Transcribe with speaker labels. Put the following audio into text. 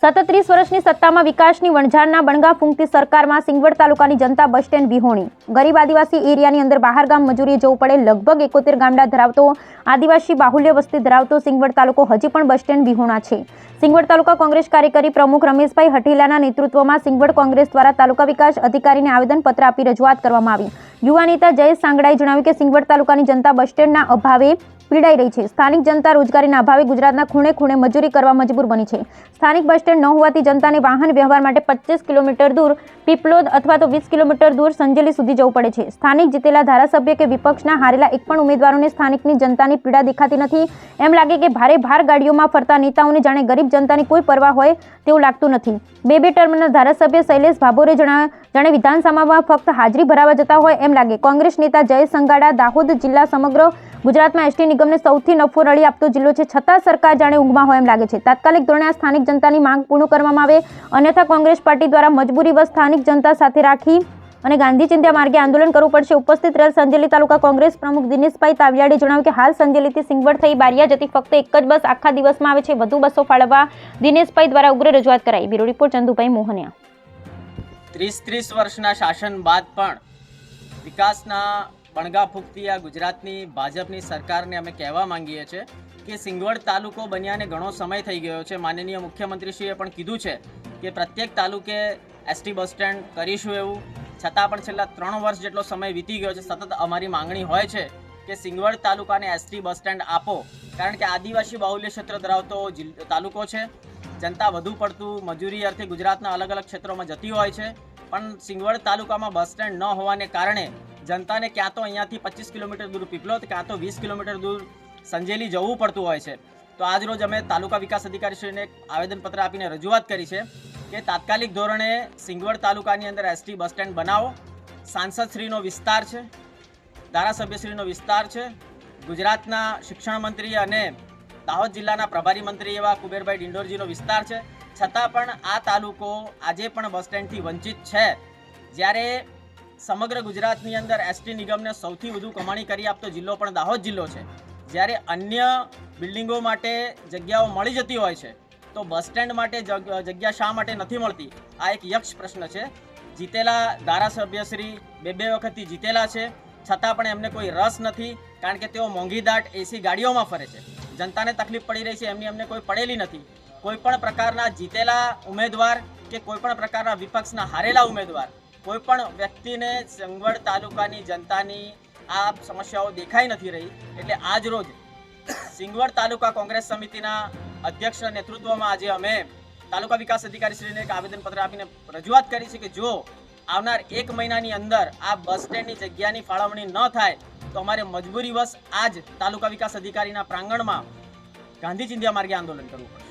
Speaker 1: સતત 30 વર્ષની સત્તામાં વિકાસની વણઝારના બણગા ફૂંકતી સરકારમાં સિંગવડ તાલુકાની જનતા બસ સ્ટેન્ડ વિહોણી. ગરીબ આદિવાસી એરિયાની અંદર બહારગામ મજૂરીએ જવું પડે લગભગ 71 ગામડા ધરાવતો આદિવાસી બાહુલ્ય વસ્તી ધરાવતો સિંગવડ તાલુકો હજી પણ બસ સ્ટેન્ડ વિહોણા છે. સિંગવડ તાલુકા કોંગ્રેસ કાર્યકારી પ્રમુખ રમેશભાઈ હઠીલાના નેતૃત્વમાં સિંગવડ કોંગ્રેસ દ્વારા તાલુકા વિકાસ અધિકારીને આવેદનપત્ર આપી રજૂઆત કરવામાં આવી. યુવા નેતા જયેશ સાંગડાએ જણાવ્યું કે સિંગવડ તાલુકાની જનતા બસ સ્ટેન્ડના અભાવે પીડાઈ રહી છે. સ્થાનિક જનતા રોજગારીના અભાવે ગુજરાતના ખૂણે ખૂણે મજૂરી કરવા મજબૂર બની છે. સ્થાનિક બસ સ્ટેન્ડ ન હોવાથી જનતાને વાહન વ્યવહાર માટે 25 કિલોમીટર દૂર પીપલોદ અથવા તો 20 કિલોમીટર દૂર સંજેલી સુધી જવું પડે છે. સ્થાનિક જીતેલા ધારાસભ્ય કે વિપક્ષના હારેલા એક પણ ઉમેદવારોને સ્થાનિકની જનતાની પીડા દેખાતી નથી. એમ લાગે કે ભાર ગાડીઓમાં ફરતા નેતાઓને જાણે ગરીબ જનતાની કોઈ પરવા હોય તેવું લાગતું નથી. બે ટર્મના ધારાસભ્ય શૈલેષ ભાભોરે જાણે વિધાનસભામાં ફક્ત હાજરી ભરાવા જતા હોય એમ લાગે. કોંગ્રેસ નેતા જયેશ સંગાડા દાહોદ જિલ્લા સમગ્ર ગુજરાતમાં એસટી નિગમને સૌથી નફો રળી આપતો જિલ્લો છે, છતાં સરકાર જાણે ઊંઘમાં હોય એમ લાગે છે. તાત્કાલિક ધોરણે આ સ્થાનિક જનતાની માંગ પૂર્ણ કરવામાં આવે, અન્યથા કોંગ્રેસ પાર્ટી દ્વારા મજબૂરીવશ સ્થાનિક જનતા સાથે રાખી અને ગાંધી ચિંધ્યા માર્ગે આંદોલન કરવું પડશે. ઉપસ્થિત રહેલ સંજેલી તાલુકા કોંગ્રેસ પ્રમુખ દિનેશભાઈ તાવિયાડે જણાવ્યું કે હાલ સંજેલીથી સિંગવડ થઈ બારિયા જતી ફક્ત એક જ બસ આખા દિવસમાં આવે છે. વધુ બસો ફાળવવા દિનેશભાઈ દ્વારા ઉગ્ર રજૂઆત કરાઈ. Bureau report Chandubhai Mohaniya.
Speaker 2: 30 વર્ષના શાસન બાદ પણ વિકાસના બણગા ફૂંકતી આ ગુજરાતની ભાજપની સરકારને અમે કહેવા માંગીએ છીએ કે સિંગવડ તાલુકો બન્યાને ઘણો સમય થઈ ગયો છે. માનનીય મુખ્યમંત્રીશ્રીએ પણ કીધું છે કે પ્રત્યેક તાલુકે એસટી બસ સ્ટેન્ડ કરીશું એવું, છતાં પણ છેલ્લા 3 વર્ષ જેટલો સમય વીતી ગયો છે. સતત અમારી માંગણી હોય છે કે સિંગવડ તાલુકાને એસટી બસ સ્ટેન્ડ આપો, કારણ કે આદિવાસી બાહુલ્ય ક્ષેત્ર ધરાવતો તાલુકો છે. જનતા વધુ પડતું મજૂરી અર્થે ગુજરાતના અલગ અલગ ક્ષેત્રોમાં જતી હોય છે, પણ સિંગવડ તાલુકામાં બસ સ્ટેન્ડ ન હોવાને કારણે જનતાને ક્યાં તો અહીંયાથી 25 કિલોમીટર દૂર પીપલોદ, ક્યાં તો 20 કિલોમીટર દૂર સંજેલી જવું પડતું હોય છે. તો આજ રોજ અમે તાલુકા વિકાસ અધિકારીશ્રીને એક આવેદનપત્ર આપીને રજૂઆત કરી છે કે તાત્કાલિક ધોરણે સિંગવડ તાલુકાની અંદર એસટી બસ સ્ટેન્ડ બનાવો. સાંસદશ્રીનો વિસ્તાર છે, ધારાસભ્યશ્રીનો વિસ્તાર છે, ગુજરાતના શિક્ષણ મંત્રી અને દાહોદ જિલ્લાના પ્રભારી મંત્રી એવા કુબેરભાઈ ડિંડોરજીનો વિસ્તાર છે, છતાં પણ આ તાલુકો આજે પણ બસ સ્ટેન્ડથી વંચિત છે. જ્યારે સમગ્ર ગુજરાતની અંદર એસટી નિગમને સૌથી વધુ કમાણી કરી આપતો જિલ્લો પણ દાહોદ જિલ્લો છે. જ્યારે અન્ય બિલ્ડિંગો માટે જગ્યાઓ મળી જતી હોય છે તો બસ સ્ટેન્ડ માટે જગ્યા શા માટે નથી મળતી? આ એક યક્ષ પ્રશ્ન છે. જીતેલા ધારાસભ્યશ્રી બે વખતથી જીતેલા છે, છતાં પણ એમને કોઈ રસ નથી, કારણ કે તેઓ મોંઘીદાટ એસી ગાડીઓમાં ફરે છે. જનતાને તકલીફ પડી રહી છે એમની એમને કોઈ પડેલી નથી. કોઈ પણ પ્રકારના જીતેલા ઉમેદવાર કે કોઈ પણ પ્રકારના વિપક્ષના હારેલા ઉમેદવાર કોઈ પણ વ્યક્તિને સિંગવડ તાલુકાની જનતાની આ સમસ્યાઓ દેખાઈ નથી રહી. એટલે આજ રોજ સિંગવડ તાલુકા કોંગ્રેસ સમિતિના અધ્યક્ષ નેતૃત્વમાં આજે અમે તાલુકા વિકાસ અધિકારીશ્રીને એક આવેદનપત્ર આપીને રજૂઆત કરી છે કે જો આવનાર 1 મહિનાની અંદર આ બસ સ્ટેન્ડની જગ્યાની ફાળવણી ન થાય તો અમારે મજબૂરીવશ આજ તાલુકા વિકાસ અધિકારીના પ્રાંગણમાં ગાંધી ચિંધ્યા માર્ગે આંદોલન કરવું પડશે.